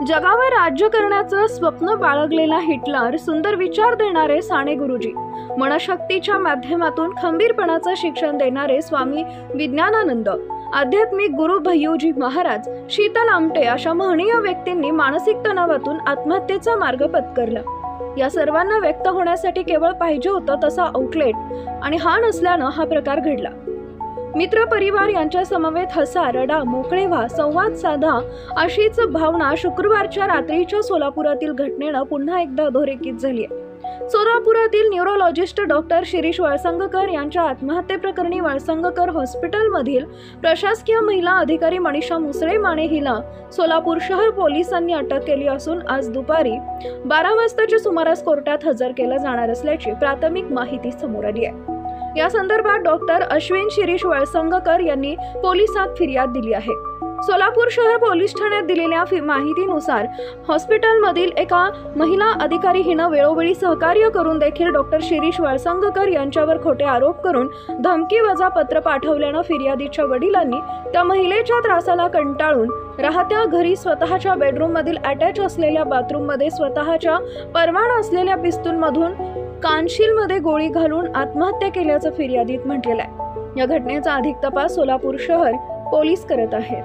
जगावर राज्य करण्याचं स्वप्न बाळगलेला हिटलर, सुंदर विचार देणारे साने गुरुजी, मनशक्तीच्या माध्यमातून खंबीरपणाचं शिक्षण देणारे स्वामी विज्ञानानंद, आध्यात्मिक गुरु भय्यूजी महाराज, शीतल आमटे अशा महनीय व्यक्तींनी मानसिक तणावातून आत्महत्येचा मार्ग पत्करला। या सर्वांना व्यक्त होण्यासाठी केवळ पाहिजे होतं तसा आउटलेट, आणि हा नसल्यानं हा प्रकार घडला। मित्र परिवार यांच्या समवेत हसा, रडा, मोकळे व्हा, संवाद साधा अशीच भावना शुक्रवारच्या रात्रीच्या सोलापुरातील घटनेनं पुन्हा एकदा अधोरेखित झाली आहे। सोलापुरातील न्यूरोलॉजिस्ट डॉक्टर शिरीष वळसंगकर यांच्या आत्महत्येप्रकरणी वळसंगकर हॉस्पिटलमधील प्रशासकीय महिला अधिकारी मनीषा मुसळे माने हिला सोलापूर शहर पोलिसांनी अटक केली असून आज दुपारी 12 वाजताच्या सुमारास कोर्टात हजर केलं जाणार असल्याची प्राथमिक माहिती समोर आली आहे। या संदर्भात डॉक्टर अश्विन शिरीष वळसंगकर यांनी पोलिसात फिर्याद दिली आहे। सोलापूर शहर पोलीस ठाण्यात दिलेल्या माहितीनुसार हॉस्पिटलमधील एका महिला अधिकारी हिनं वेळोवेळी सहकार्य करून देखील डॉक्टर शिरीष वळसंगकर यांच्यावर खोटे आरोप करून धमकीवजा पत्र पाठवल्यानं फिर्यादीच्या वडिलांनी त्या महिलेच्या त्रासाला कंटाळून राहत्या घरी स्वतःच्या बेडरूम मधील अटॅच असलेल्या बाथरूम मध्ये स्वतःच्या परवाना असलेल्या पिस्तूलमधून कानशीलमध्ये गोळी घालून आत्महत्या केल्याचं फिर्यादीत म्हटलेलं आहे। या घटनेचा अधिक तपास सोलापूर शहर पोलीस करत आहेत।